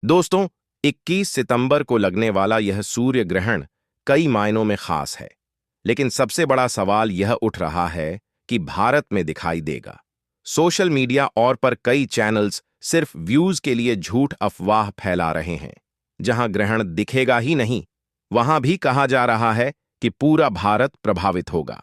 दोस्तों, 21 सितंबर को लगने वाला यह सूर्य ग्रहण कई मायनों में खास है, लेकिन सबसे बड़ा सवाल यह उठ रहा है कि भारत में दिखाई देगा। सोशल मीडिया और पर कई चैनल्स सिर्फ व्यूज के लिए झूठ अफवाह फैला रहे हैं। जहां ग्रहण दिखेगा ही नहीं, वहां भी कहा जा रहा है कि पूरा भारत प्रभावित होगा।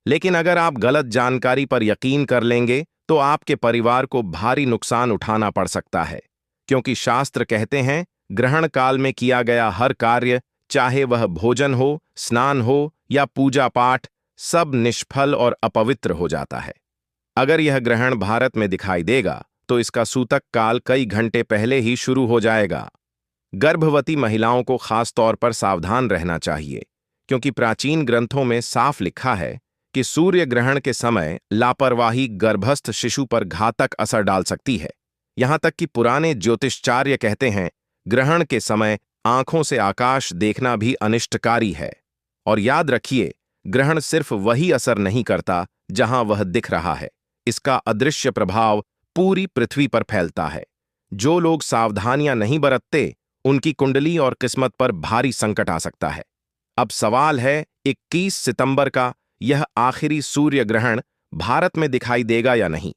लेकिन अगर आप गलत जानकारी पर यकीन कर लेंगे तो आपके परिवार को भारी नुकसान उठाना पड़ सकता है, क्योंकि शास्त्र कहते हैं ग्रहण काल में किया गया हर कार्य, चाहे वह भोजन हो, स्नान हो या पूजा पाठ, सब निष्फल और अपवित्र हो जाता है। अगर यह ग्रहण भारत में दिखाई देगा तो इसका सूतक काल कई घंटे पहले ही शुरू हो जाएगा। गर्भवती महिलाओं को खास तौर पर सावधान रहना चाहिए, क्योंकि प्राचीन ग्रंथों में साफ लिखा है कि सूर्य ग्रहण के समय लापरवाही गर्भस्थ शिशु पर घातक असर डाल सकती है। यहां तक कि पुराने ज्योतिषाचार्य कहते हैं ग्रहण के समय आंखों से आकाश देखना भी अनिष्टकारी है। और याद रखिए, ग्रहण सिर्फ वही असर नहीं करता जहां वह दिख रहा है, इसका अदृश्य प्रभाव पूरी पृथ्वी पर फैलता है। जो लोग सावधानियां नहीं बरतते, उनकी कुंडली और किस्मत पर भारी संकट आ सकता है। अब सवाल है, 21 सितंबर का यह आखिरी सूर्य ग्रहण भारत में दिखाई देगा या नहीं?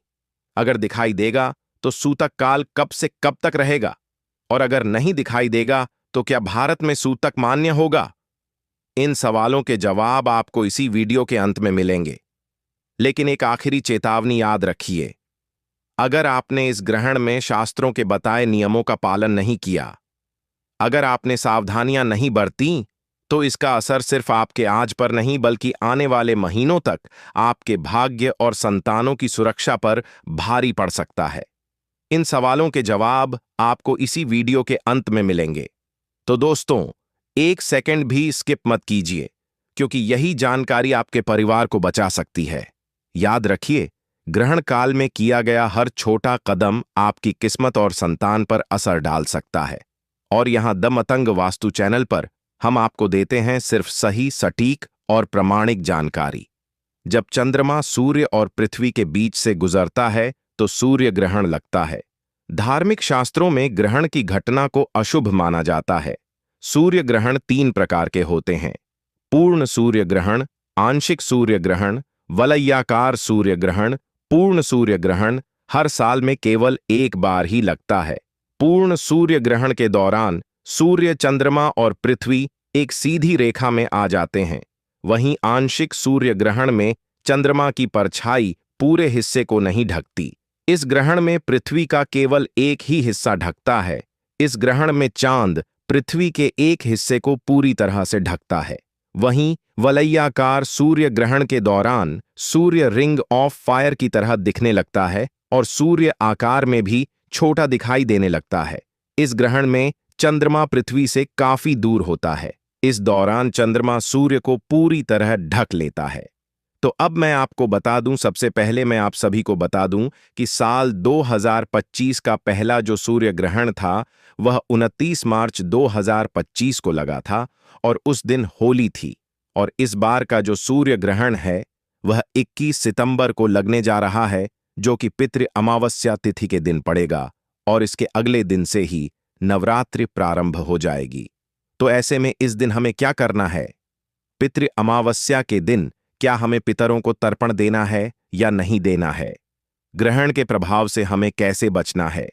अगर दिखाई देगा तो सूतक काल कब से कब तक रहेगा? और अगर नहीं दिखाई देगा तो क्या भारत में सूतक मान्य होगा? इन सवालों के जवाब आपको इसी वीडियो के अंत में मिलेंगे। लेकिन एक आखिरी चेतावनी याद रखिए, अगर आपने इस ग्रहण में शास्त्रों के बताए नियमों का पालन नहीं किया, अगर आपने सावधानियां नहीं बरती, तो इसका असर सिर्फ आपके आज पर नहीं बल्कि आने वाले महीनों तक आपके भाग्य और संतानों की सुरक्षा पर भारी पड़ सकता है। इन सवालों के जवाब आपको इसी वीडियो के अंत में मिलेंगे। तो दोस्तों, एक सेकंड भी स्किप मत कीजिए, क्योंकि यही जानकारी आपके परिवार को बचा सकती है। याद रखिए, ग्रहण काल में किया गया हर छोटा कदम आपकी किस्मत और संतान पर असर डाल सकता है। और यहां द मतंग वास्तु चैनल पर हम आपको देते हैं सिर्फ सही, सटीक और प्रमाणिक जानकारी। जब चंद्रमा सूर्य और पृथ्वी के बीच से गुजरता है तो सूर्य ग्रहण लगता है। धार्मिक शास्त्रों में ग्रहण की घटना को अशुभ माना जाता है। सूर्य ग्रहण 3 प्रकार के होते हैं: पूर्ण सूर्य ग्रहण, आंशिक सूर्य ग्रहण, वलयाकार सूर्य ग्रहण। पूर्ण सूर्य ग्रहण हर साल में केवल एक बार ही लगता है। पूर्ण सूर्य ग्रहण के दौरान सूर्य, चंद्रमा और पृथ्वी एक सीधी रेखा में आ जाते हैं। वहीं आंशिक सूर्य ग्रहण में चंद्रमा की परछाई पूरे हिस्से को नहीं ढकती। इस ग्रहण में पृथ्वी का केवल एक ही हिस्सा ढकता है। इस ग्रहण में चांद पृथ्वी के एक हिस्से को पूरी तरह से ढकता है। वहीं वलयाकार सूर्य ग्रहण के दौरान सूर्य रिंग ऑफ फायर की तरह दिखने लगता है और सूर्य आकार में भी छोटा दिखाई देने लगता है। इस ग्रहण में चंद्रमा पृथ्वी से काफी दूर होता है। इस दौरान चंद्रमा सूर्य को पूरी तरह ढक लेता है। तो अब मैं आपको बता दूं, सबसे पहले मैं आप सभी को बता दूं कि साल 2025 का पहला जो सूर्य ग्रहण था वह 29 मार्च 2025 को लगा था और उस दिन होली थी। और इस बार का जो सूर्य ग्रहण है वह 21 सितंबर को लगने जा रहा है, जो कि पितृ अमावस्या तिथि के दिन पड़ेगा और इसके अगले दिन से ही नवरात्रि प्रारंभ हो जाएगी। तो ऐसे में इस दिन हमें क्या करना है? पितृ अमावस्या के दिन क्या हमें पितरों को तर्पण देना है या नहीं देना है? ग्रहण के प्रभाव से हमें कैसे बचना है?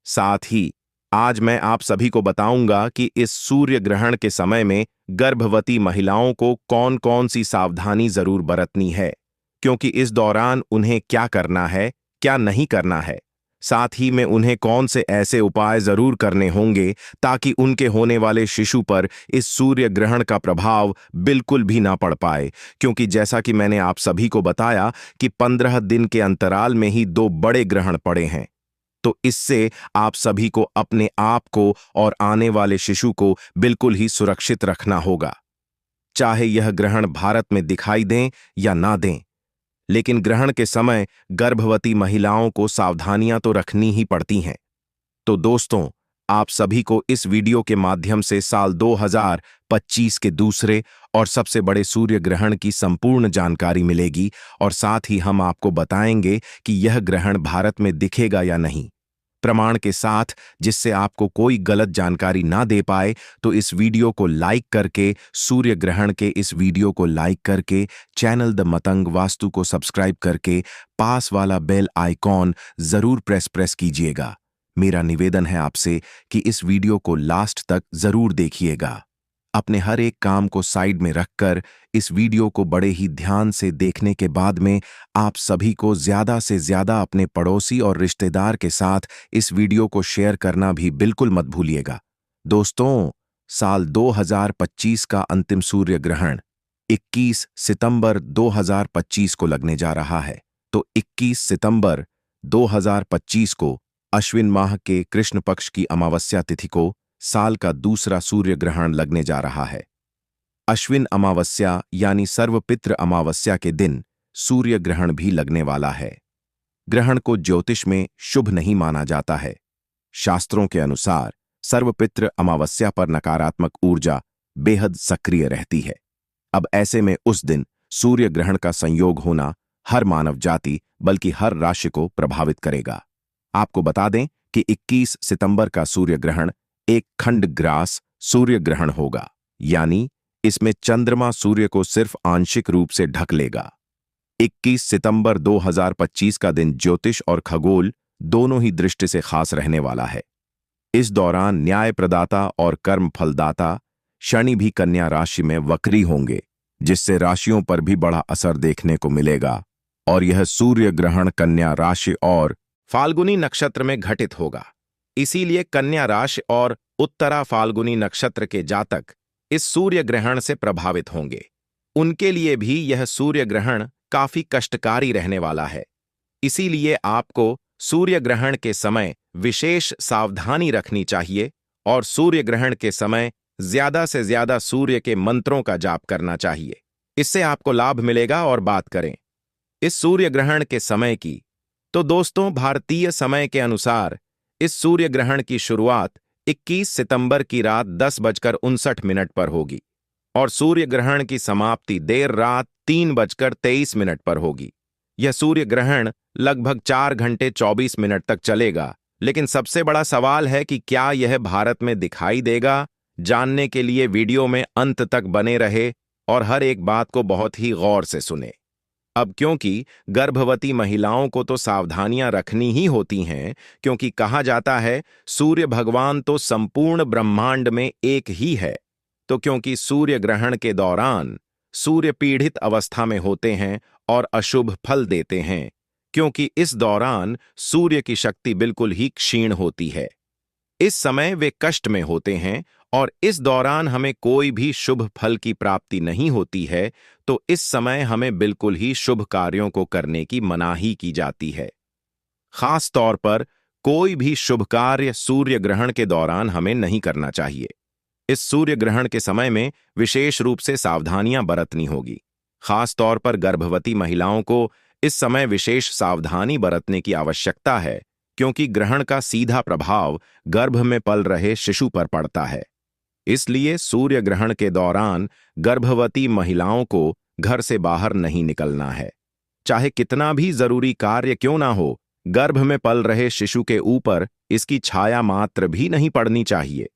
साथ ही आज मैं आप सभी को बताऊंगा कि इस सूर्य ग्रहण के समय में गर्भवती महिलाओं को कौन कौन सी सावधानी जरूर बरतनी है, क्योंकि इस दौरान उन्हें क्या करना है, क्या नहीं करना है। साथ ही में उन्हें कौन से ऐसे उपाय जरूर करने होंगे ताकि उनके होने वाले शिशु पर इस सूर्य ग्रहण का प्रभाव बिल्कुल भी ना पड़ पाए, क्योंकि जैसा कि मैंने आप सभी को बताया कि 15 दिन के अंतराल में ही 2 बड़े ग्रहण पड़े हैं। तो इससे आप सभी को अपने आप को और आने वाले शिशु को बिल्कुल ही सुरक्षित रखना होगा, चाहे यह ग्रहण भारत में दिखाई दें या ना दें। लेकिन ग्रहण के समय गर्भवती महिलाओं को सावधानियां तो रखनी ही पड़ती हैं। तो दोस्तों, आप सभी को इस वीडियो के माध्यम से साल 2025 के दूसरे और सबसे बड़े सूर्य ग्रहण की संपूर्ण जानकारी मिलेगी और साथ ही हम आपको बताएंगे कि यह ग्रहण भारत में दिखेगा या नहीं। प्रमाण के साथ, जिससे आपको कोई गलत जानकारी ना दे पाए, तो इस वीडियो को लाइक करके, सूर्य ग्रहण के इस वीडियो को लाइक करके, चैनल द मतंग वास्तु को सब्सक्राइब करके, पास वाला बेल आइकॉन जरूर प्रेस कीजिएगा। मेरा निवेदन है आपसे कि इस वीडियो को लास्ट तक जरूर देखिएगा। अपने हर एक काम को साइड में रखकर इस वीडियो को बड़े ही ध्यान से देखने के बाद में आप सभी को ज्यादा से ज्यादा अपने पड़ोसी और रिश्तेदार के साथ इस वीडियो को शेयर करना भी बिल्कुल मत भूलिएगा। दोस्तों, साल 2025 का अंतिम सूर्य ग्रहण 21 सितंबर 2025 को लगने जा रहा है। तो 21 सितंबर 2025 को अश्विन माह के कृष्ण पक्ष की अमावस्या तिथि को साल का दूसरा सूर्य ग्रहण लगने जा रहा है। अश्विन अमावस्या यानी सर्वपित्र अमावस्या के दिन सूर्य ग्रहण भी लगने वाला है। ग्रहण को ज्योतिष में शुभ नहीं माना जाता है। शास्त्रों के अनुसार सर्वपित्र अमावस्या पर नकारात्मक ऊर्जा बेहद सक्रिय रहती है। अब ऐसे में उस दिन सूर्य ग्रहण का संयोग होना हर मानव जाति बल्कि हर राशि को प्रभावित करेगा। आपको बता दें कि 21 सितंबर का सूर्य ग्रहण एक खंडग्रास सूर्य ग्रहण होगा, यानी इसमें चंद्रमा सूर्य को सिर्फ आंशिक रूप से ढक लेगा। 21 सितंबर 2025 का दिन ज्योतिष और खगोल दोनों ही दृष्टि से खास रहने वाला है। इस दौरान न्याय प्रदाता और कर्म फलदाता शनि भी कन्या राशि में वक्री होंगे, जिससे राशियों पर भी बड़ा असर देखने को मिलेगा। और यह सूर्य ग्रहण कन्या राशि और फाल्गुनी नक्षत्र में घटित होगा। इसीलिए कन्या राशि और उत्तरा फाल्गुनी नक्षत्र के जातक इस सूर्य ग्रहण से प्रभावित होंगे। उनके लिए भी यह सूर्य ग्रहण काफी कष्टकारी रहने वाला है। इसीलिए आपको सूर्य ग्रहण के समय विशेष सावधानी रखनी चाहिए और सूर्य ग्रहण के समय ज्यादा से ज्यादा सूर्य के मंत्रों का जाप करना चाहिए। इससे आपको लाभ मिलेगा। और बात करें इस सूर्य ग्रहण के समय की, तो दोस्तों, भारतीय समय के अनुसार इस सूर्य ग्रहण की शुरुआत 21 सितंबर की रात 10:59 पर होगी और सूर्य ग्रहण की समाप्ति देर रात 3:23 पर होगी। यह सूर्य ग्रहण लगभग 4 घंटे 24 मिनट तक चलेगा। लेकिन सबसे बड़ा सवाल है कि क्या यह भारत में दिखाई देगा? जानने के लिए वीडियो में अंत तक बने रहे और हर एक बात को बहुत ही गौर से सुने। अब क्योंकि गर्भवती महिलाओं को तो सावधानियां रखनी ही होती हैं, क्योंकि कहा जाता है सूर्य भगवान तो संपूर्ण ब्रह्मांड में एक ही है। तो क्योंकि सूर्य ग्रहण के दौरान सूर्य पीड़ित अवस्था में होते हैं और अशुभ फल देते हैं, क्योंकि इस दौरान सूर्य की शक्ति बिल्कुल ही क्षीण होती है। इस समय वे कष्ट में होते हैं और इस दौरान हमें कोई भी शुभ फल की प्राप्ति नहीं होती है। तो इस समय हमें बिल्कुल ही शुभ कार्यों को करने की मनाही की जाती है। खास तौर पर कोई भी शुभ कार्य सूर्य ग्रहण के दौरान हमें नहीं करना चाहिए। इस सूर्य ग्रहण के समय में विशेष रूप से सावधानियां बरतनी होगी। खास तौर पर गर्भवती महिलाओं को इस समय विशेष सावधानी बरतने की आवश्यकता है, क्योंकि ग्रहण का सीधा प्रभाव गर्भ में पल रहे शिशु पर पड़ता है। इसलिए सूर्य ग्रहण के दौरान गर्भवती महिलाओं को घर से बाहर नहीं निकलना है। चाहे कितना भी जरूरी कार्य क्यों ना हो, गर्भ में पल रहे शिशु के ऊपर इसकी छाया मात्र भी नहीं पड़नी चाहिए।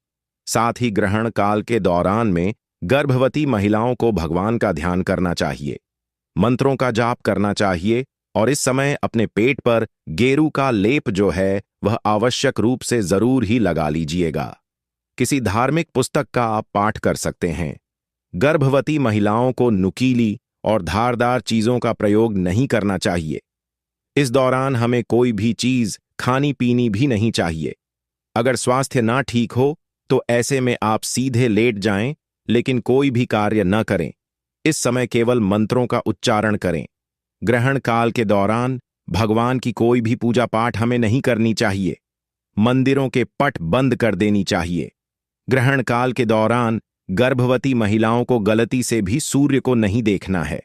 साथ ही ग्रहण काल के दौरान में गर्भवती महिलाओं को भगवान का ध्यान करना चाहिए, मंत्रों का जाप करना चाहिए और इस समय अपने पेट पर गेरू का लेप जो है वह आवश्यक रूप से जरूर ही लगा लीजिएगा। किसी धार्मिक पुस्तक का आप पाठ कर सकते हैं। गर्भवती महिलाओं को नुकीली और धारदार चीजों का प्रयोग नहीं करना चाहिए। इस दौरान हमें कोई भी चीज खानी पीनी भी नहीं चाहिए। अगर स्वास्थ्य ना ठीक हो तो ऐसे में आप सीधे लेट जाएं, लेकिन कोई भी कार्य न करें। इस समय केवल मंत्रों का उच्चारण करें। ग्रहण काल के दौरान भगवान की कोई भी पूजा पाठ हमें नहीं करनी चाहिए। मंदिरों के पट बंद कर देनी चाहिए। ग्रहण काल के दौरान गर्भवती महिलाओं को गलती से भी सूर्य को नहीं देखना है।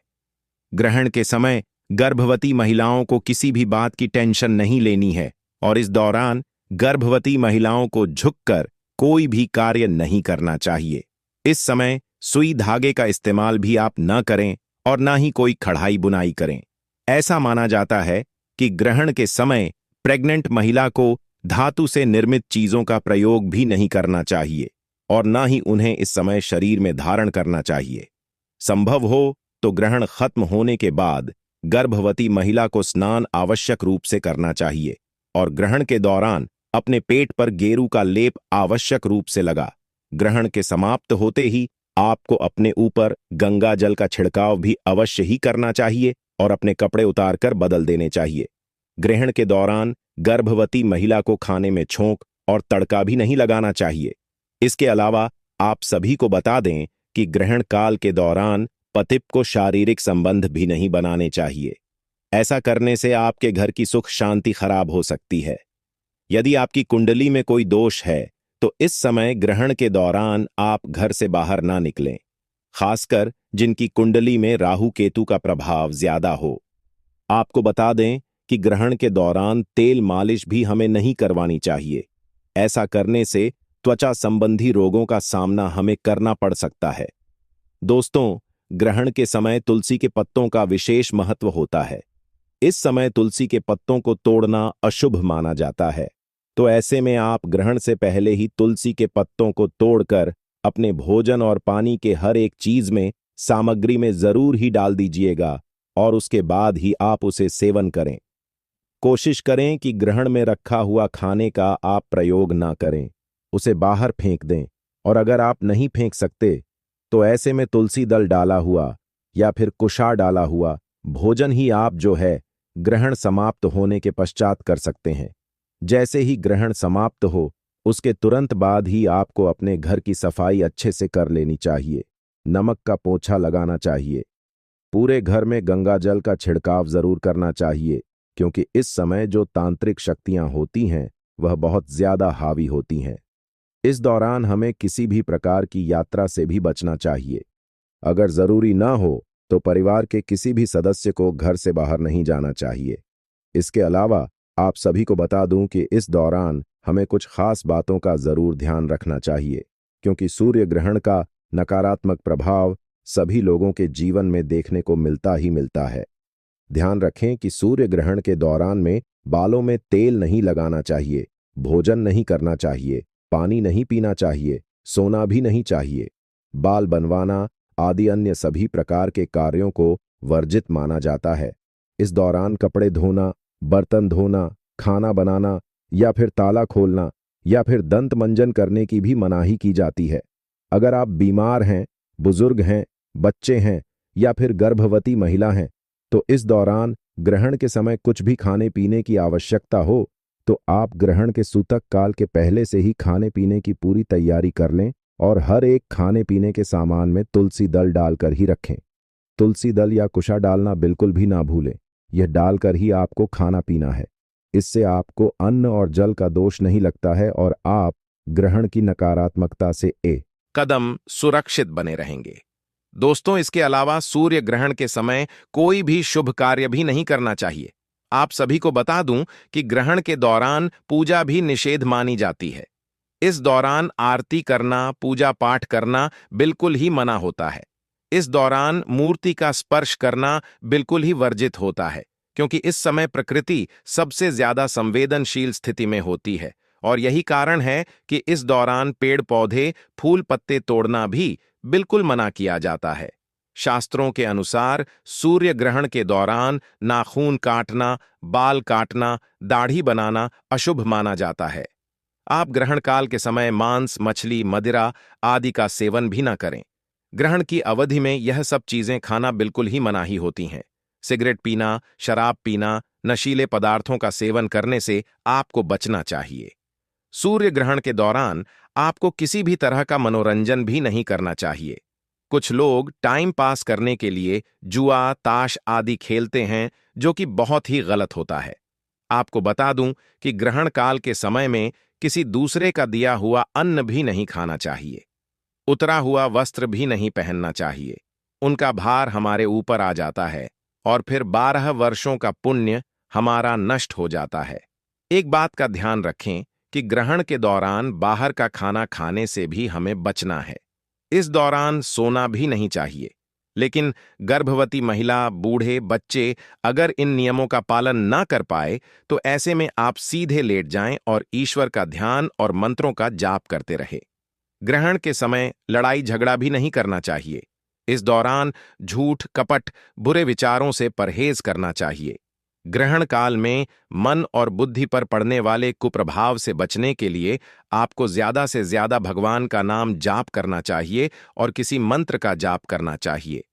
ग्रहण के समय गर्भवती महिलाओं को किसी भी बात की टेंशन नहीं लेनी है और इस दौरान गर्भवती महिलाओं को झुककर कोई भी कार्य नहीं करना चाहिए। इस समय सुई धागे का इस्तेमाल भी आप न करें और न ही कोई कढ़ाई बुनाई करें। ऐसा माना जाता है कि ग्रहण के समय प्रेग्नेंट महिला को धातु से निर्मित चीजों का प्रयोग भी नहीं करना चाहिए और न ही उन्हें इस समय शरीर में धारण करना चाहिए। संभव हो तो ग्रहण खत्म होने के बाद गर्भवती महिला को स्नान आवश्यक रूप से करना चाहिए और ग्रहण के दौरान अपने पेट पर गेरू का लेप आवश्यक रूप से लगा। ग्रहण के समाप्त होते ही आपको अपने ऊपर गंगा जल का छिड़काव भी अवश्य ही करना चाहिए और अपने कपड़े उतारकर बदल देने चाहिए। ग्रहण के दौरान गर्भवती महिला को खाने में छोंक और तड़का भी नहीं लगाना चाहिए। इसके अलावा आप सभी को बता दें कि ग्रहण काल के दौरान पतिप को शारीरिक संबंध भी नहीं बनाने चाहिए। ऐसा करने से आपके घर की सुख शांति खराब हो सकती है। यदि आपकी कुंडली में कोई दोष है तो इस समय ग्रहण के दौरान आप घर से बाहर ना निकलें, खासकर जिनकी कुंडली में राहु केतु का प्रभाव ज्यादा हो। आपको बता दें कि ग्रहण के दौरान तेल मालिश भी हमें नहीं करवानी चाहिए। ऐसा करने से त्वचा संबंधी रोगों का सामना हमें करना पड़ सकता है। दोस्तों, ग्रहण के समय तुलसी के पत्तों का विशेष महत्व होता है। इस समय तुलसी के पत्तों को तोड़ना अशुभ माना जाता है, तो ऐसे में आप ग्रहण से पहले ही तुलसी के पत्तों को तोड़कर अपने भोजन और पानी के हर एक चीज में सामग्री में जरूर ही डाल दीजिएगा और उसके बाद ही आप उसे सेवन करें। कोशिश करें कि ग्रहण में रखा हुआ खाने का आप प्रयोग ना करें, उसे बाहर फेंक दें और अगर आप नहीं फेंक सकते तो ऐसे में तुलसी दल डाला हुआ या फिर कुशा डाला हुआ भोजन ही आप जो है ग्रहण समाप्त होने के पश्चात कर सकते हैं। जैसे ही ग्रहण समाप्त हो उसके तुरंत बाद ही आपको अपने घर की सफाई अच्छे से कर लेनी चाहिए। नमक का पोंछा लगाना चाहिए। पूरे घर में गंगा जल का छिड़काव जरूर करना चाहिए, क्योंकि इस समय जो तांत्रिक शक्तियां होती हैं वह बहुत ज्यादा हावी होती हैं। इस दौरान हमें किसी भी प्रकार की यात्रा से भी बचना चाहिए। अगर जरूरी ना हो तो परिवार के किसी भी सदस्य को घर से बाहर नहीं जाना चाहिए। इसके अलावा आप सभी को बता दूं कि इस दौरान हमें कुछ खास बातों का जरूर ध्यान रखना चाहिए, क्योंकि सूर्य ग्रहण का नकारात्मक प्रभाव सभी लोगों के जीवन में देखने को मिलता ही मिलता है। ध्यान रखें कि सूर्य ग्रहण के दौरान में बालों में तेल नहीं लगाना चाहिए, भोजन नहीं करना चाहिए, पानी नहीं पीना चाहिए, सोना भी नहीं चाहिए। बाल बनवाना आदि अन्य सभी प्रकार के कार्यों को वर्जित माना जाता है। इस दौरान कपड़े धोना, बर्तन धोना, खाना बनाना या फिर ताला खोलना या फिर दंत मंजन करने की भी मनाही की जाती है। अगर आप बीमार हैं, बुजुर्ग हैं, बच्चे हैं या फिर गर्भवती महिला हैं तो इस दौरान ग्रहण के समय कुछ भी खाने पीने की आवश्यकता हो तो आप ग्रहण के सूतक काल के पहले से ही खाने पीने की पूरी तैयारी कर लें और हर एक खाने पीने के सामान में तुलसी दल डालकर ही रखें। तुलसी दल या कुशा डालना बिल्कुल भी ना भूलें। यह डालकर ही आपको खाना पीना है। इससे आपको अन्न और जल का दोष नहीं लगता है और आप ग्रहण की नकारात्मकता से कदम सुरक्षित बने रहेंगे। दोस्तों, इसके अलावा सूर्य ग्रहण के समय कोई भी शुभ कार्य भी नहीं करना चाहिए। आप सभी को बता दूं कि ग्रहण के दौरान पूजा भी निषेध मानी जाती है। इस दौरान आरती करना, पूजा पाठ करना बिल्कुल ही मना होता है। इस दौरान मूर्ति का स्पर्श करना बिल्कुल ही वर्जित होता है, क्योंकि इस समय प्रकृति सबसे ज्यादा संवेदनशील स्थिति में होती है और यही कारण है कि इस दौरान पेड़ पौधे, फूल पत्ते तोड़ना भी बिल्कुल मना किया जाता है। शास्त्रों के अनुसार सूर्य ग्रहण के दौरान नाखून काटना, बाल काटना, दाढ़ी बनाना अशुभ माना जाता है। आप ग्रहण काल के समय मांस, मछली, मदिरा आदि का सेवन भी न करें। ग्रहण की अवधि में यह सब चीजें खाना बिल्कुल ही मनाही होती हैं। सिगरेट पीना, शराब पीना, नशीले पदार्थों का सेवन करने से आपको बचना चाहिए। सूर्य ग्रहण के दौरान आपको किसी भी तरह का मनोरंजन भी नहीं करना चाहिए। कुछ लोग टाइम पास करने के लिए जुआ, ताश आदि खेलते हैं, जो कि बहुत ही गलत होता है। आपको बता दूं कि ग्रहण काल के समय में किसी दूसरे का दिया हुआ अन्न भी नहीं खाना चाहिए। उतरा हुआ वस्त्र भी नहीं पहनना चाहिए। उनका भार हमारे ऊपर आ जाता है और फिर 12 वर्षों का पुण्य हमारा नष्ट हो जाता है। एक बात का ध्यान रखें कि ग्रहण के दौरान बाहर का खाना खाने से भी हमें बचना है। इस दौरान सोना भी नहीं चाहिए। लेकिन गर्भवती महिला, बूढ़े, बच्चे अगर इन नियमों का पालन ना कर पाए तो ऐसे में आप सीधे लेट जाएं और ईश्वर का ध्यान और मंत्रों का जाप करते रहे। ग्रहण के समय लड़ाई झगड़ा भी नहीं करना चाहिए। इस दौरान झूठ, कपट, बुरे विचारों से परहेज करना चाहिए। ग्रहण काल में मन और बुद्धि पर पड़ने वाले कुप्रभाव से बचने के लिए आपको ज्यादा से ज्यादा भगवान का नाम जाप करना चाहिए और किसी मंत्र का जाप करना चाहिए।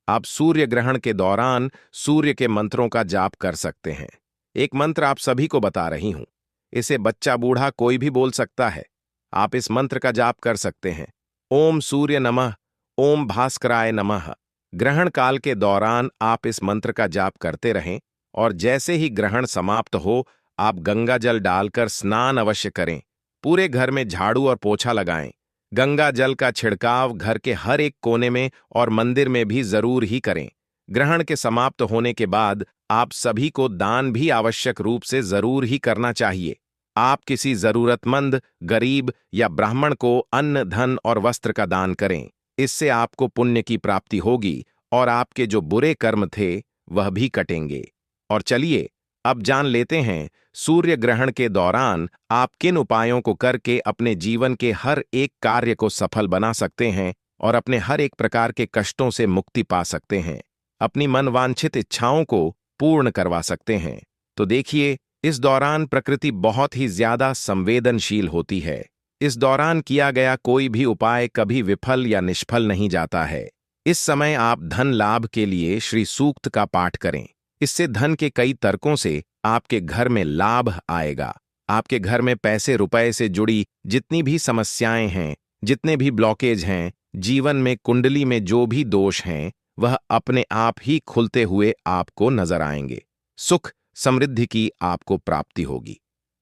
आप सूर्य ग्रहण के दौरान सूर्य के मंत्रों का जाप कर सकते हैं। एक मंत्र आप सभी को बता रही हूं। इसे बच्चा बूढ़ा कोई भी बोल सकता है। आप इस मंत्र का जाप कर सकते हैं। ओम सूर्य नमः, ओम भास्कराय नमः। ग्रहण काल के दौरान आप इस मंत्र का जाप करते रहें और जैसे ही ग्रहण समाप्त हो आप गंगा जल डालकर स्नान अवश्य करें। पूरे घर में झाड़ू और पोछा लगाएं। गंगा जल का छिड़काव घर के हर एक कोने में और मंदिर में भी जरूर ही करें। ग्रहण के समाप्त होने के बाद आप सभी को दान भी आवश्यक रूप से जरूर ही करना चाहिए। आप किसी जरूरतमंद, गरीब या ब्राह्मण को अन्न, धन और वस्त्र का दान करें। इससे आपको पुण्य की प्राप्ति होगी और आपके जो बुरे कर्म थे वह भी कटेंगे। और चलिए अब जान लेते हैं सूर्य ग्रहण के दौरान आप किन उपायों को करके अपने जीवन के हर एक कार्य को सफल बना सकते हैं और अपने हर एक प्रकार के कष्टों से मुक्ति पा सकते हैं, अपनी मनवांछित इच्छाओं को पूर्ण करवा सकते हैं। तो देखिए, इस दौरान प्रकृति बहुत ही ज्यादा संवेदनशील होती है। इस दौरान किया गया कोई भी उपाय कभी विफल या निष्फल नहीं जाता है। इस समय आप धन लाभ के लिए श्री सूक्त का पाठ करें। इससे धन के कई तर्कों से आपके घर में लाभ आएगा। आपके घर में पैसे रुपए से जुड़ी जितनी भी समस्याएं हैं, जितने भी ब्लॉकेज हैं, जीवन में कुंडली में जो भी दोष हैं, वह अपने आप ही खुलते हुए आपको नजर आएंगे। सुख समृद्धि की आपको प्राप्ति होगी।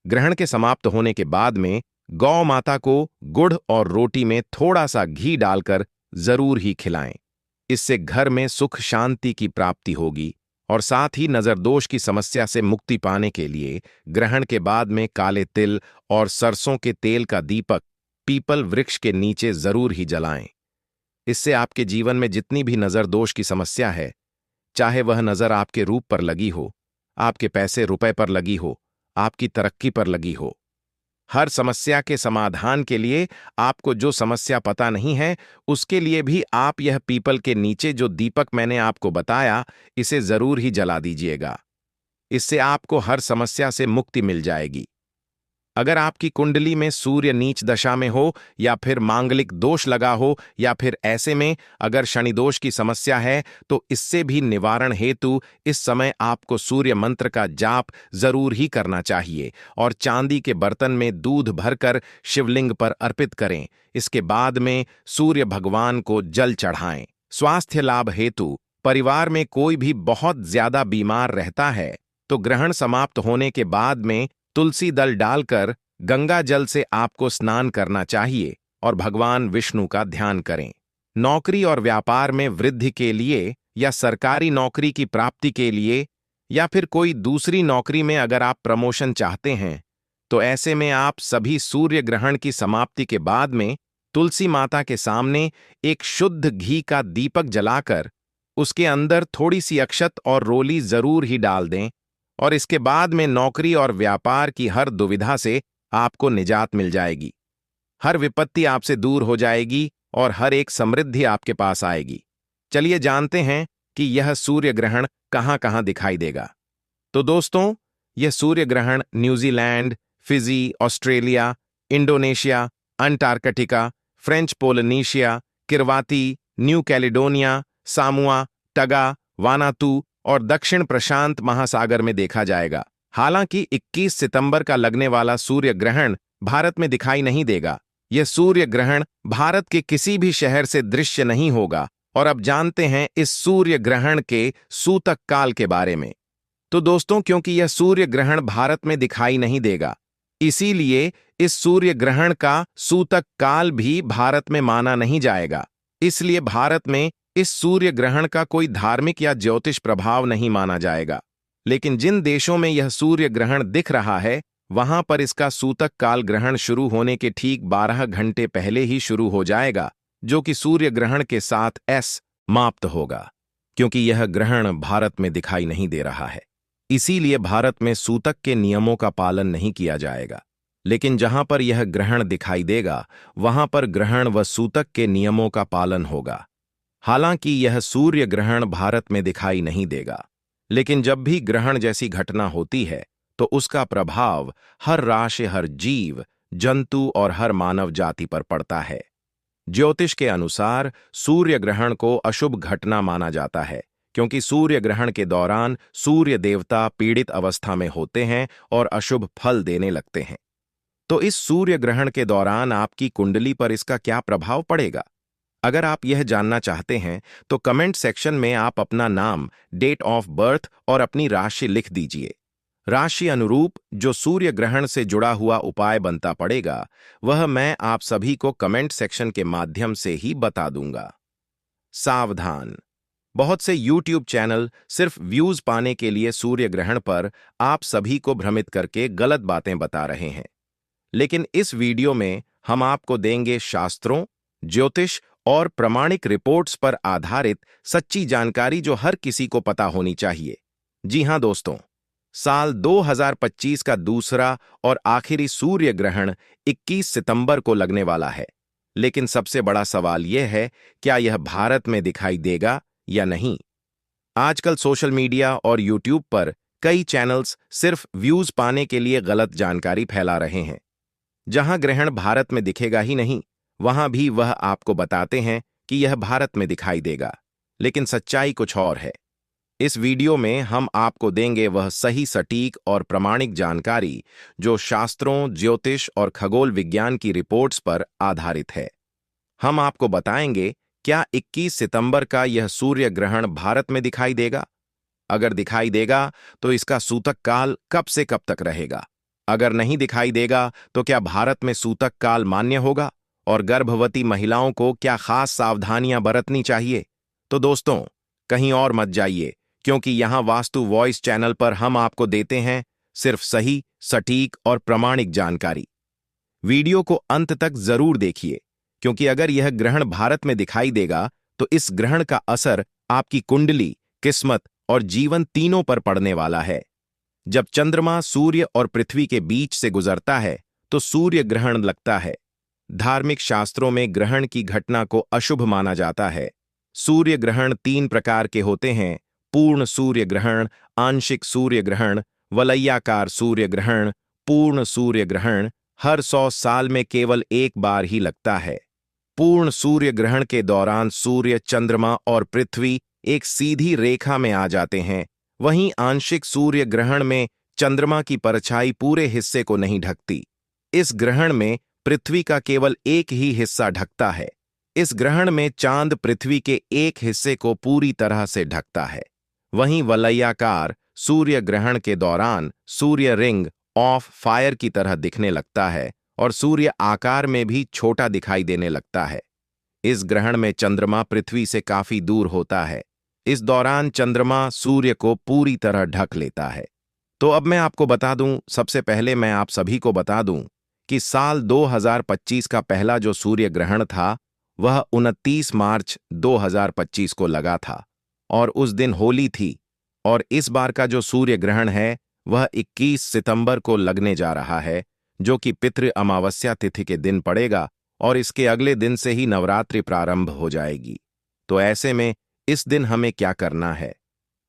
ग्रहण के समाप्त होने के बाद में गौ माता को गुड़ और रोटी में थोड़ा सा घी डालकर जरूर ही खिलाएं। इससे घर में सुख शांति की प्राप्ति होगी। और साथ ही नजर दोष की समस्या से मुक्ति पाने के लिए ग्रहण के बाद में काले तिल और सरसों के तेल का दीपक पीपल वृक्ष के नीचे जरूर ही जलाएं। इससे आपके जीवन में जितनी भी नजर दोष की समस्या है, चाहे वह नजर आपके रूप पर लगी हो, आपके पैसे रुपए पर लगी हो, आपकी तरक्की पर लगी हो, हर समस्या के समाधान के लिए आपको जो समस्या पता नहीं है उसके लिए भी आप यह पीपल के नीचे जो दीपक मैंने आपको बताया, इसे जरूर ही जला दीजिएगा। इससे आपको हर समस्या से मुक्ति मिल जाएगी। अगर आपकी कुंडली में सूर्य नीच दशा में हो या फिर मांगलिक दोष लगा हो या फिर ऐसे में अगर शनि दोष की समस्या है तो इससे भी निवारण हेतु इस समय आपको सूर्य मंत्र का जाप जरूर ही करना चाहिए और चांदी के बर्तन में दूध भरकर शिवलिंग पर अर्पित करें। इसके बाद में सूर्य भगवान को जल चढ़ाएं। स्वास्थ्य लाभ हेतु परिवार में कोई भी बहुत ज्यादा बीमार रहता है तो ग्रहण समाप्त होने के बाद में तुलसी दल डालकर गंगा जल से आपको स्नान करना चाहिए और भगवान विष्णु का ध्यान करें। नौकरी और व्यापार में वृद्धि के लिए या सरकारी नौकरी की प्राप्ति के लिए या फिर कोई दूसरी नौकरी में अगर आप प्रमोशन चाहते हैं तो ऐसे में आप सभी सूर्य ग्रहण की समाप्ति के बाद में तुलसी माता के सामने एक शुद्ध घी का दीपक जलाकर उसके अंदर थोड़ी सी अक्षत और रोली जरूर ही डाल दें और इसके बाद में नौकरी और व्यापार की हर दुविधा से आपको निजात मिल जाएगी। हर विपत्ति आपसे दूर हो जाएगी और हर एक समृद्धि आपके पास आएगी। चलिए जानते हैं कि यह सूर्य ग्रहण कहां-कहां दिखाई देगा। तो दोस्तों, यह सूर्य ग्रहण New Zealand, Fiji, Australia, Indonesia, Antarctica, French Polynesia, Kiribati, New Caledonia, Samoa, Tonga, Vanuatu और दक्षिण प्रशांत महासागर में देखा जाएगा। हालांकि 21 सितंबर का लगने वाला सूर्य ग्रहण भारत में दिखाई नहीं देगा। यह सूर्य ग्रहण भारत के किसी भी शहर से दृश्य नहीं होगा। और अब जानते हैं इस सूर्य ग्रहण के सूतक काल के बारे में। तो दोस्तों, क्योंकि यह सूर्य ग्रहण भारत में दिखाई नहीं देगा, इसीलिए इस सूर्य ग्रहण का सूतक काल भी भारत में माना नहीं जाएगा। इसलिए भारत में इस सूर्य ग्रहण का कोई धार्मिक या ज्योतिष प्रभाव नहीं माना जाएगा। लेकिन जिन देशों में यह सूर्य ग्रहण दिख रहा है वहां पर इसका सूतक काल ग्रहण शुरू होने के ठीक 12 घंटे पहले ही शुरू हो जाएगा, जो कि सूर्य ग्रहण के साथ एस समाप्त होगा, क्योंकि यह ग्रहण भारत में दिखाई नहीं दे रहा है। इसीलिए भारत में सूतक के नियमों का पालन नहीं किया जाएगा। लेकिन जहां पर यह ग्रहण दिखाई देगा, वहां पर ग्रहण व सूतक के नियमों का पालन होगा। हालांकि यह सूर्य ग्रहण भारत में दिखाई नहीं देगा, लेकिन जब भी ग्रहण जैसी घटना होती है तो उसका प्रभाव हर राशि, हर जीव जंतु और हर मानव जाति पर पड़ता है। ज्योतिष के अनुसार सूर्य ग्रहण को अशुभ घटना माना जाता है, क्योंकि सूर्य ग्रहण के दौरान सूर्य देवता पीड़ित अवस्था में होते हैं और अशुभ फल देने लगते हैं। तो इस सूर्य ग्रहण के दौरान आपकी कुंडली पर इसका क्या प्रभाव पड़ेगा? अगर आप यह जानना चाहते हैं तो कमेंट सेक्शन में आप अपना नाम, डेट ऑफ बर्थ और अपनी राशि लिख दीजिए। राशि अनुरूप जो सूर्य ग्रहण से जुड़ा हुआ उपाय बनता पड़ेगा, वह मैं आप सभी को कमेंट सेक्शन के माध्यम से ही बता दूंगा। सावधान! बहुत से YouTube चैनल सिर्फ व्यूज पाने के लिए सूर्य ग्रहण पर आप सभी को भ्रमित करके गलत बातें बता रहे हैं। लेकिन इस वीडियो में हम आपको देंगे शास्त्रों, ज्योतिष और प्रमाणिक रिपोर्ट्स पर आधारित सच्ची जानकारी जो हर किसी को पता होनी चाहिए। जी हां दोस्तों, साल 2025 का दूसरा और आखिरी सूर्य ग्रहण 21 सितंबर को लगने वाला है। लेकिन सबसे बड़ा सवाल यह है, क्या यह भारत में दिखाई देगा या नहीं? आजकल सोशल मीडिया और YouTube पर कई चैनल्स सिर्फ व्यूज पाने के लिए गलत जानकारी फैला रहे हैं। जहां ग्रहण भारत में दिखेगा ही नहीं, वहां भी वह आपको बताते हैं कि यह भारत में दिखाई देगा, लेकिन सच्चाई कुछ और है। इस वीडियो में हम आपको देंगे वह सही, सटीक और प्रमाणिक जानकारी जो शास्त्रों, ज्योतिष और खगोल विज्ञान की रिपोर्ट्स पर आधारित है। हम आपको बताएंगे क्या 21 सितंबर का यह सूर्य ग्रहण भारत में दिखाई देगा? अगर दिखाई देगा तो इसका सूतक काल कब से कब तक रहेगा? अगर नहीं दिखाई देगा तो क्या भारत में सूतक काल मान्य होगा? और गर्भवती महिलाओं को क्या खास सावधानियां बरतनी चाहिए? तो दोस्तों, कहीं और मत जाइए, क्योंकि यहां वास्तु वॉइस चैनल पर हम आपको देते हैं सिर्फ सही, सटीक और प्रमाणिक जानकारी। वीडियो को अंत तक जरूर देखिए, क्योंकि अगर यह ग्रहण भारत में दिखाई देगा तो इस ग्रहण का असर आपकी कुंडली, किस्मत और जीवन तीनों पर पड़ने वाला है। जब चंद्रमा सूर्य और पृथ्वी के बीच से गुजरता है तो सूर्य ग्रहण लगता है। धार्मिक शास्त्रों में ग्रहण की घटना को अशुभ माना जाता है। सूर्य ग्रहण 3 प्रकार के होते हैं: पूर्ण सूर्य ग्रहण, आंशिक सूर्य ग्रहण, वलयाकार सूर्य ग्रहण। पूर्ण सूर्य ग्रहण हर 100 साल में केवल एक बार ही लगता है। पूर्ण सूर्य ग्रहण के दौरान सूर्य, चंद्रमा और पृथ्वी एक सीधी रेखा में आ जाते हैं। वहीं आंशिक सूर्य ग्रहण में चंद्रमा की परछाई पूरे हिस्से को नहीं ढकती। इस ग्रहण में पृथ्वी का केवल एक ही हिस्सा ढकता है। इस ग्रहण में चांद पृथ्वी के एक हिस्से को पूरी तरह से ढकता है। वहीं वलयाकार सूर्य ग्रहण के दौरान सूर्य रिंग ऑफ फायर की तरह दिखने लगता है और सूर्य आकार में भी छोटा दिखाई देने लगता है। इस ग्रहण में चंद्रमा पृथ्वी से काफी दूर होता है। इस दौरान चंद्रमा सूर्य को पूरी तरह ढक लेता है। तो अब मैं आपको बता दूं, सबसे पहले मैं आप सभी को बता दूं कि साल 2025 का पहला जो सूर्य ग्रहण था वह 29 मार्च 2025 को लगा था और उस दिन होली थी। और इस बार का जो सूर्य ग्रहण है वह 21 सितंबर को लगने जा रहा है, जो कि पितृ अमावस्या तिथि के दिन पड़ेगा और इसके अगले दिन से ही नवरात्रि प्रारंभ हो जाएगी। तो ऐसे में इस दिन हमें क्या करना है?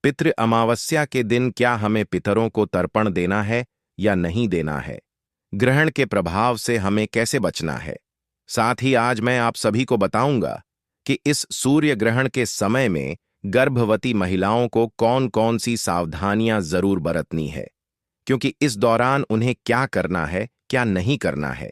पितृ अमावस्या के दिन क्या हमें पितरों को तर्पण देना है या नहीं देना है? ग्रहण के प्रभाव से हमें कैसे बचना है? साथ ही आज मैं आप सभी को बताऊंगा कि इस सूर्य ग्रहण के समय में गर्भवती महिलाओं को कौन कौन सी सावधानियां जरूर बरतनी है, क्योंकि इस दौरान उन्हें क्या करना है, क्या नहीं करना है।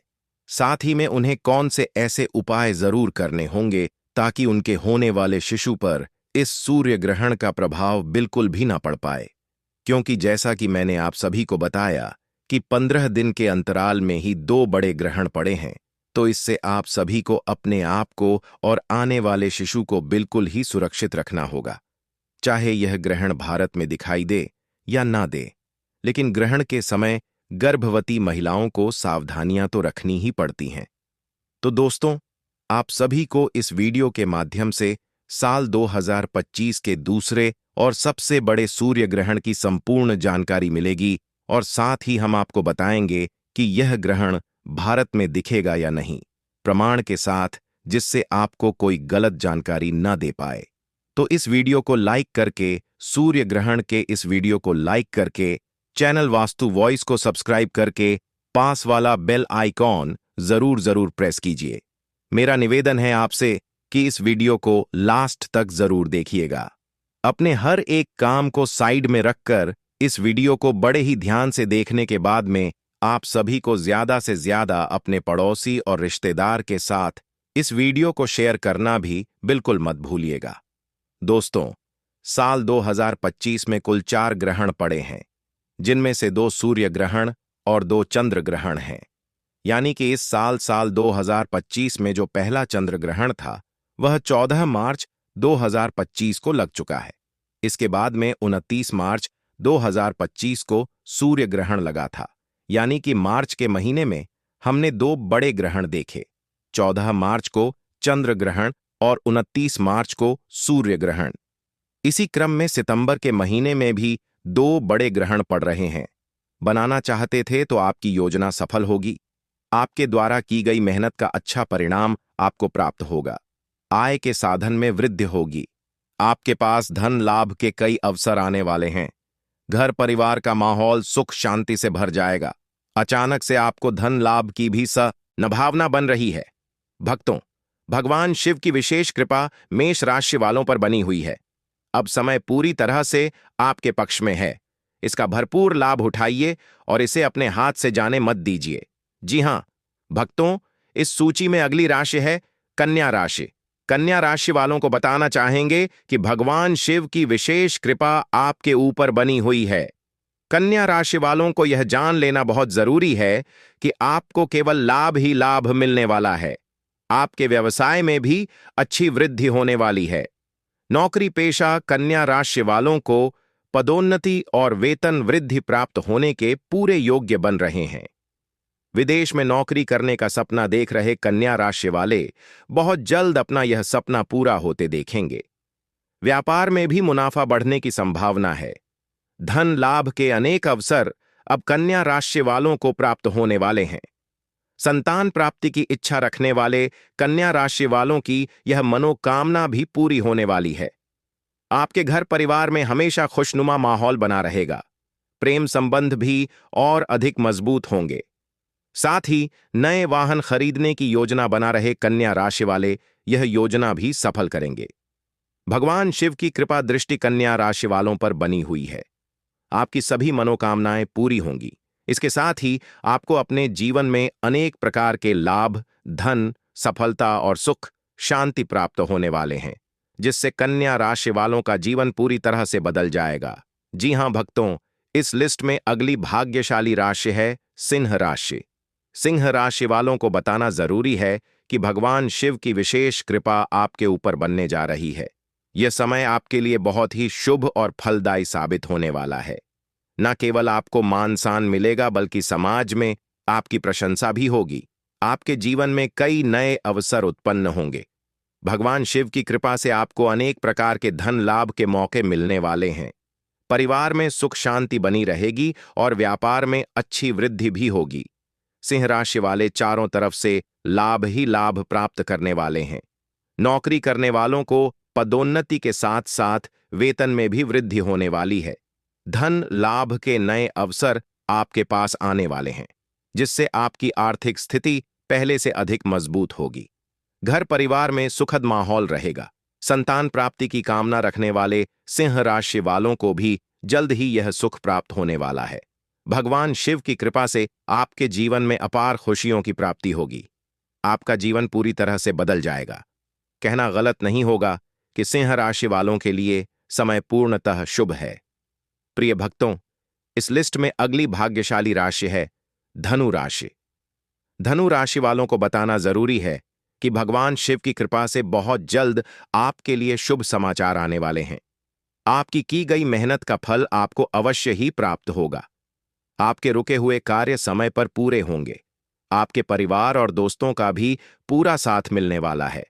साथ ही में उन्हें कौन से ऐसे उपाय जरूर करने होंगे ताकि उनके होने वाले शिशु पर इस सूर्य ग्रहण का प्रभाव बिल्कुल भी ना पड़ पाए। क्योंकि जैसा कि मैंने आप सभी को बताया कि 15 दिन के अंतराल में ही 2 बड़े ग्रहण पड़े हैं, तो इससे आप सभी को अपने आप को और आने वाले शिशु को बिल्कुल ही सुरक्षित रखना होगा। चाहे यह ग्रहण भारत में दिखाई दे या ना दे, लेकिन ग्रहण के समय गर्भवती महिलाओं को सावधानियां तो रखनी ही पड़ती हैं। तो दोस्तों, आप सभी को इस वीडियो के माध्यम से साल 2025 के दूसरे और सबसे बड़े सूर्य ग्रहण की संपूर्ण जानकारी मिलेगी और साथ ही हम आपको बताएंगे कि यह ग्रहण भारत में दिखेगा या नहीं, प्रमाण के साथ, जिससे आपको कोई गलत जानकारी न दे पाए। तो इस वीडियो को लाइक करके, सूर्य ग्रहण के इस वीडियो को लाइक करके, चैनल वास्तु वॉइस को सब्सक्राइब करके पास वाला बेल आइकॉन जरूर प्रेस कीजिए। मेरा निवेदन है आपसे कि इस वीडियो को लास्ट तक जरूर देखिएगा। अपने हर एक काम को साइड में रखकर इस वीडियो को बड़े ही ध्यान से देखने के बाद में आप सभी को ज्यादा से ज्यादा अपने पड़ोसी और रिश्तेदार के साथ इस वीडियो को शेयर करना भी बिल्कुल मत भूलिएगा। दोस्तों, साल 2025 में कुल 4 ग्रहण पड़े हैं, जिनमें से 2 सूर्य ग्रहण और 2 चंद्र ग्रहण हैं। यानी कि इस साल 2025 में जो पहला चंद्र ग्रहण था वह 14 मार्च 2025 को लग चुका है। इसके बाद में 29 मार्च 2025 को सूर्य ग्रहण लगा था। यानी कि मार्च के महीने में हमने 2 बड़े ग्रहण देखे, 14 मार्च को चंद्र ग्रहण और 29 मार्च को सूर्य ग्रहण। इसी क्रम में सितंबर के महीने में भी 2 बड़े ग्रहण पड़ रहे हैं। बनाना चाहते थे तो आपकी योजना सफल होगी। आपके द्वारा की गई मेहनत का अच्छा परिणाम आपको प्राप्त होगा। आय के साधन में वृद्धि होगी। आपके पास धन लाभ के कई अवसर आने वाले हैं। घर परिवार का माहौल सुख शांति से भर जाएगा। अचानक से आपको धन लाभ की भी संभावना बन रही है। भक्तों, भगवान शिव की विशेष कृपा मेष राशि वालों पर बनी हुई है। अब समय पूरी तरह से आपके पक्ष में है। इसका भरपूर लाभ उठाइए और इसे अपने हाथ से जाने मत दीजिए। जी हां भक्तों, इस सूची में अगली राशि है कन्या राशि। कन्या राशि वालों को बताना चाहेंगे कि भगवान शिव की विशेष कृपा आपके ऊपर बनी हुई है। कन्या राशि वालों को यह जान लेना बहुत जरूरी है कि आपको केवल लाभ ही लाभ मिलने वाला है। आपके व्यवसाय में भी अच्छी वृद्धि होने वाली है। नौकरी पेशा कन्या राशि वालों को पदोन्नति और वेतन वृद्धि प्राप्त होने के पूरे योग्य बन रहे हैं। विदेश में नौकरी करने का सपना देख रहे कन्या राशि वाले बहुत जल्द अपना यह सपना पूरा होते देखेंगे। व्यापार में भी मुनाफा बढ़ने की संभावना है। धन लाभ के अनेक अवसर अब कन्या राशि वालों को प्राप्त होने वाले हैं। संतान प्राप्ति की इच्छा रखने वाले कन्या राशि वालों की यह मनोकामना भी पूरी होने वाली है। आपके घर परिवार में हमेशा खुशनुमा माहौल बना रहेगा। प्रेम संबंध भी और अधिक मजबूत होंगे। साथ ही नए वाहन खरीदने की योजना बना रहे कन्या राशि वाले यह योजना भी सफल करेंगे। भगवान शिव की कृपा दृष्टि कन्या राशि वालों पर बनी हुई है। आपकी सभी मनोकामनाएं पूरी होंगी। इसके साथ ही आपको अपने जीवन में अनेक प्रकार के लाभ, धन, सफलता और सुख शांति प्राप्त होने वाले हैं, जिससे कन्या राशि वालों का जीवन पूरी तरह से बदल जाएगा। जी हां भक्तों, इस लिस्ट में अगली भाग्यशाली राशि है सिंह राशि। सिंह राशि वालों को बताना जरूरी है कि भगवान शिव की विशेष कृपा आपके ऊपर बनने जा रही है। यह समय आपके लिए बहुत ही शुभ और फलदायी साबित होने वाला है। न केवल आपको मान सम्मान मिलेगा बल्कि समाज में आपकी प्रशंसा भी होगी। आपके जीवन में कई नए अवसर उत्पन्न होंगे। भगवान शिव की कृपा से आपको अनेक प्रकार के धन लाभ के मौके मिलने वाले हैं। परिवार में सुख शांति बनी रहेगी और व्यापार में अच्छी वृद्धि भी होगी। सिंह राशि वाले चारों तरफ से लाभ ही लाभ प्राप्त करने वाले हैं। नौकरी करने वालों को पदोन्नति के साथ साथ वेतन में भी वृद्धि होने वाली है। धन लाभ के नए अवसर आपके पास आने वाले हैं, जिससे आपकी आर्थिक स्थिति पहले से अधिक मजबूत होगी। घर परिवार में सुखद माहौल रहेगा। संतान प्राप्ति की कामना रखने वाले सिंह राशि वालों को भी जल्द ही यह सुख प्राप्त होने वाला है। भगवान शिव की कृपा से आपके जीवन में अपार खुशियों की प्राप्ति होगी। आपका जीवन पूरी तरह से बदल जाएगा। कहना गलत नहीं होगा कि सिंह राशि वालों के लिए समय पूर्णतः शुभ है। प्रिय भक्तों, इस लिस्ट में अगली भाग्यशाली राशि है धनु राशि। धनु राशि वालों को बताना जरूरी है कि भगवान शिव की कृपा से बहुत जल्द आपके लिए शुभ समाचार आने वाले हैं। आपकी की गई मेहनत का फल आपको अवश्य ही प्राप्त होगा। आपके रुके हुए कार्य समय पर पूरे होंगे। आपके परिवार और दोस्तों का भी पूरा साथ मिलने वाला है।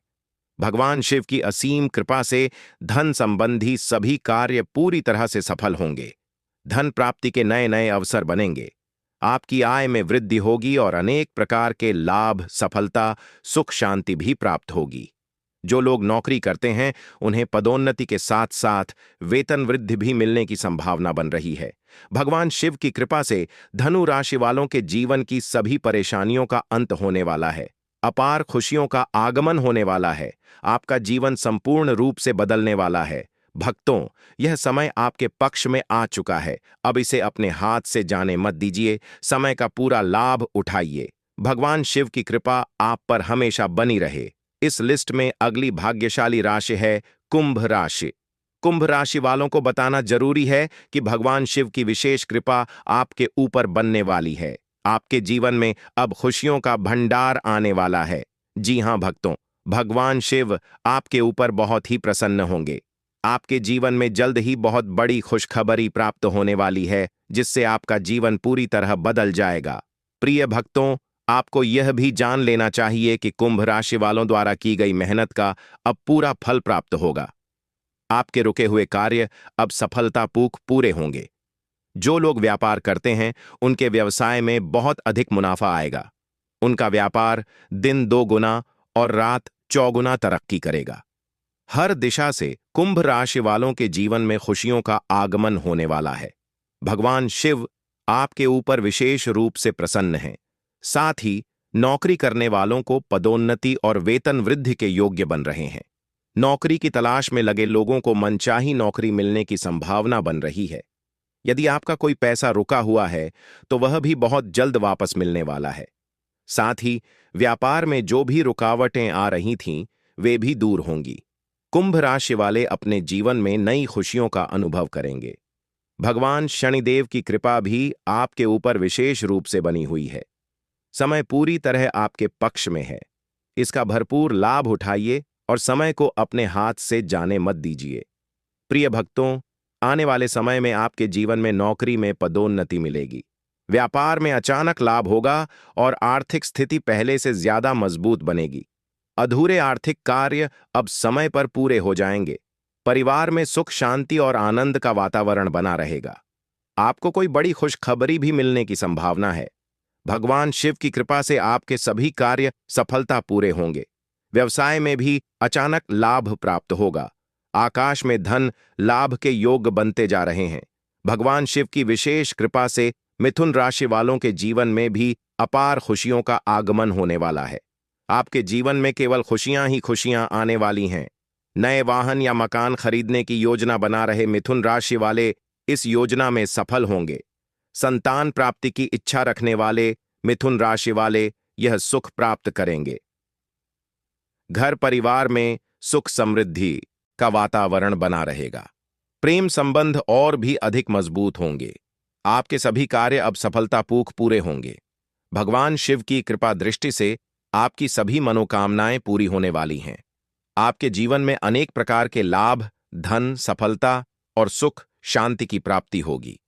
भगवान शिव की असीम कृपा से धन संबंधी सभी कार्य पूरी तरह से सफल होंगे। धन प्राप्ति के नए नए अवसर बनेंगे। आपकी आय में वृद्धि होगी और अनेक प्रकार के लाभ, सफलता, सुख शांति भी प्राप्त होगी। जो लोग नौकरी करते हैं उन्हें पदोन्नति के साथ साथ वेतन वृद्धि भी मिलने की संभावना बन रही है। भगवान शिव की कृपा से धनु राशि वालों के जीवन की सभी परेशानियों का अंत होने वाला है। अपार खुशियों का आगमन होने वाला है। आपका जीवन संपूर्ण रूप से बदलने वाला है। भक्तों, यह समय आपके पक्ष में आ चुका है। अब इसे अपने हाथ से जाने मत दीजिए। समय का पूरा लाभ उठाइए। भगवान शिव की कृपा आप पर हमेशा बनी रहे। इस लिस्ट में अगली भाग्यशाली राशि है कुंभ राशि। कुंभ राशि वालों को बताना जरूरी है कि भगवान शिव की विशेष कृपा आपके ऊपर बनने वाली है। आपके जीवन में अब खुशियों का भंडार आने वाला है। जी हां भक्तों, भगवान शिव आपके ऊपर बहुत ही प्रसन्न होंगे। आपके जीवन में जल्द ही बहुत बड़ी खुशखबरी प्राप्त होने वाली है, जिससे आपका जीवन पूरी तरह बदल जाएगा। प्रिय भक्तों, आपको यह भी जान लेना चाहिए कि कुंभ राशि वालों द्वारा की गई मेहनत का अब पूरा फल प्राप्त होगा। आपके रुके हुए कार्य अब सफलतापूर्वक पूरे होंगे। जो लोग व्यापार करते हैं उनके व्यवसाय में बहुत अधिक मुनाफा आएगा। उनका व्यापार दिन 2 गुना और रात 4 गुना तरक्की करेगा। हर दिशा से कुंभ राशि वालों के जीवन में खुशियों का आगमन होने वाला है। भगवान शिव आपके ऊपर विशेष रूप से प्रसन्न हैं। साथ ही नौकरी करने वालों को पदोन्नति और वेतन वृद्धि के योग्य बन रहे हैं। नौकरी की तलाश में लगे लोगों को मनचाही नौकरी मिलने की संभावना बन रही है। यदि आपका कोई पैसा रुका हुआ है तो वह भी बहुत जल्द वापस मिलने वाला है। साथ ही व्यापार में जो भी रुकावटें आ रही थीं, वे भी दूर होंगी। कुंभ राशि वाले अपने जीवन में नई खुशियों का अनुभव करेंगे। भगवान शनिदेव की कृपा भी आपके ऊपर विशेष रूप से बनी हुई है। समय पूरी तरह आपके पक्ष में है। इसका भरपूर लाभ उठाइए और समय को अपने हाथ से जाने मत दीजिए। प्रिय भक्तों, आने वाले समय में आपके जीवन में नौकरी में पदोन्नति मिलेगी। व्यापार में अचानक लाभ होगा और आर्थिक स्थिति पहले से ज्यादा मजबूत बनेगी। अधूरे आर्थिक कार्य अब समय पर पूरे हो जाएंगे। परिवार में सुख शांति और आनंद का वातावरण बना रहेगा। आपको कोई बड़ी खुशखबरी भी मिलने की संभावना है। भगवान शिव की कृपा से आपके सभी कार्य सफलता पूरे होंगे। व्यवसाय में भी अचानक लाभ प्राप्त होगा। आकाश में धन लाभ के योग बनते जा रहे हैं। भगवान शिव की विशेष कृपा से मिथुन राशि वालों के जीवन में भी अपार खुशियों का आगमन होने वाला है। आपके जीवन में केवल खुशियां ही खुशियां आने वाली हैं। नए वाहन या मकान खरीदने की योजना बना रहे मिथुन राशि वाले इस योजना में सफल होंगे। संतान प्राप्ति की इच्छा रखने वाले मिथुन राशि वाले यह सुख प्राप्त करेंगे। घर परिवार में सुख समृद्धि का वातावरण बना रहेगा। प्रेम संबंध और भी अधिक मजबूत होंगे। आपके सभी कार्य अब सफलतापूर्वक पूरे होंगे। भगवान शिव की कृपा दृष्टि से आपकी सभी मनोकामनाएं पूरी होने वाली हैं। आपके जीवन में अनेक प्रकार के लाभ, धन, सफलता और सुख शांति की प्राप्ति होगी।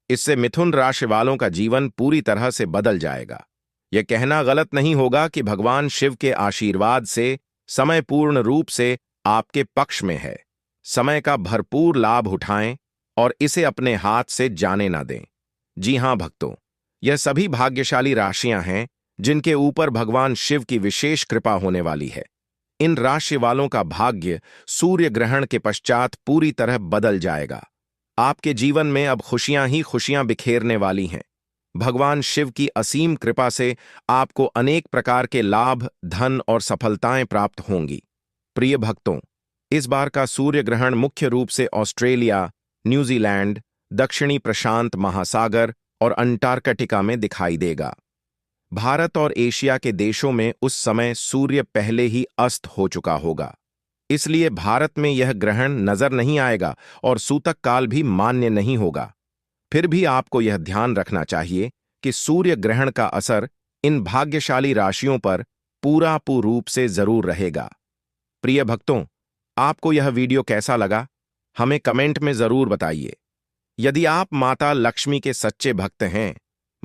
इससे मिथुन राशि वालों का जीवन पूरी तरह से बदल जाएगा। यह कहना गलत नहीं होगा कि भगवान शिव के आशीर्वाद से समय पूर्ण रूप से आपके पक्ष में है। समय का भरपूर लाभ उठाएं और इसे अपने हाथ से जाने ना दें। जी हां भक्तों, यह सभी भाग्यशाली राशियां हैं जिनके ऊपर भगवान शिव की विशेष कृपा होने वाली है। इन राशि वालों का भाग्य सूर्य ग्रहण के पश्चात पूरी तरह बदल जाएगा। आपके जीवन में अब खुशियां ही खुशियां बिखेरने वाली हैं। भगवान शिव की असीम कृपा से आपको अनेक प्रकार के लाभ, धन और सफलताएं प्राप्त होंगी। प्रिय भक्तों, इस बार का सूर्य ग्रहण मुख्य रूप से ऑस्ट्रेलिया, न्यूजीलैंड, दक्षिणी प्रशांत महासागर और अंटार्कटिका में दिखाई देगा। भारत और एशिया के देशों में उस समय सूर्य पहले ही अस्त हो चुका होगा। इसलिए भारत में यह ग्रहण नजर नहीं आएगा और सूतक काल भी मान्य नहीं होगा। फिर भी आपको यह ध्यान रखना चाहिए कि सूर्य ग्रहण का असर इन भाग्यशाली राशियों पर पूरा रूप से जरूर रहेगा। प्रिय भक्तों, आपको यह वीडियो कैसा लगा, हमें कमेंट में जरूर बताइए। यदि आप माता लक्ष्मी के सच्चे भक्त हैं,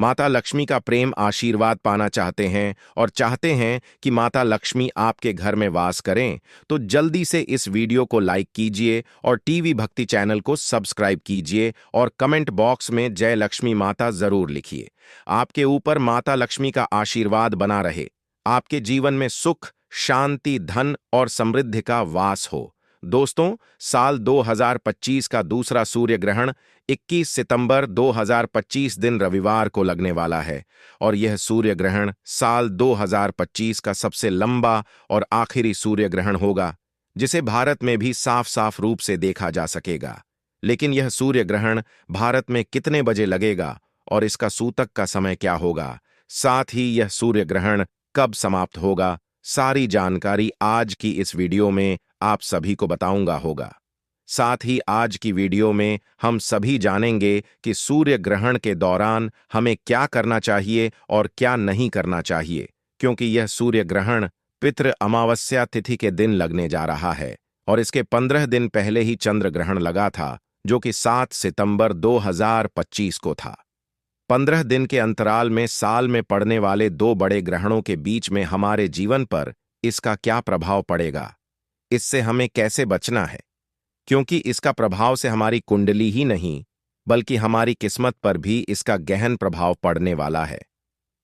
माता लक्ष्मी का प्रेम आशीर्वाद पाना चाहते हैं और चाहते हैं कि माता लक्ष्मी आपके घर में वास करें, तो जल्दी से इस वीडियो को लाइक कीजिए और टीवी भक्ति चैनल को सब्सक्राइब कीजिए और कमेंट बॉक्स में जय लक्ष्मी माता जरूर लिखिए। आपके ऊपर माता लक्ष्मी का आशीर्वाद बना रहे, आपके जीवन में सुख, शांति, धन और समृद्धि का वास हो। दोस्तों, साल 2025 का दूसरा सूर्य ग्रहण 21 सितंबर 2025 दिन रविवार को लगने वाला है और यह सूर्य ग्रहण साल 2025 का सबसे लंबा और आखिरी सूर्य ग्रहण होगा, जिसे भारत में भी साफ साफ रूप से देखा जा सकेगा। लेकिन यह सूर्य ग्रहण भारत में कितने बजे लगेगा और इसका सूतक का समय क्या होगा, साथ ही यह सूर्य ग्रहण कब समाप्त होगा, सारी जानकारी आज की इस वीडियो में आप सभी को बताऊंगा होगा। साथ ही आज की वीडियो में हम सभी जानेंगे कि सूर्य ग्रहण के दौरान हमें क्या करना चाहिए और क्या नहीं करना चाहिए, क्योंकि यह सूर्य ग्रहण पितृ अमावस्या तिथि के दिन लगने जा रहा है और इसके 15 दिन पहले ही चंद्र ग्रहण लगा था, जो कि 7 सितंबर 2025 को था। 15 दिन के अंतराल में साल में पड़ने वाले दो बड़े ग्रहणों के बीच में हमारे जीवन पर इसका क्या प्रभाव पड़ेगा, इससे हमें कैसे बचना है, क्योंकि इसका प्रभाव से हमारी कुंडली ही नहीं बल्कि हमारी किस्मत पर भी इसका गहन प्रभाव पड़ने वाला है।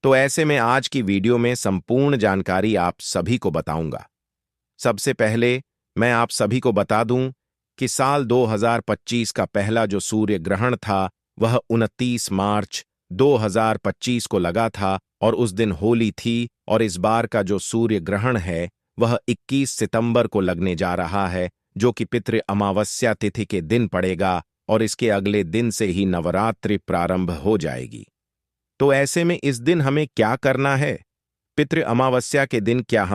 तो ऐसे में आज की वीडियो में संपूर्ण जानकारी आप सभी को बताऊंगा। सबसे पहले मैं आप सभी को बता दूं कि साल 2025 का पहला जो सूर्य ग्रहण था वह 29 मार्च 2025 को लगा था और उस दिन होली थी, और इस बार का जो सूर्य ग्रहण है वह 21 सितंबर को लगने जा रहा है, जो कि पितृ अमावस्या तिथि के दिन पड़ेगा और इसके अगले दिन से ही नवरात्रि प्रारंभ हो जाएगी। तो ऐसे में इस दिन हमें क्या करना है? पितृ अमावस्या के दिन क्या हमें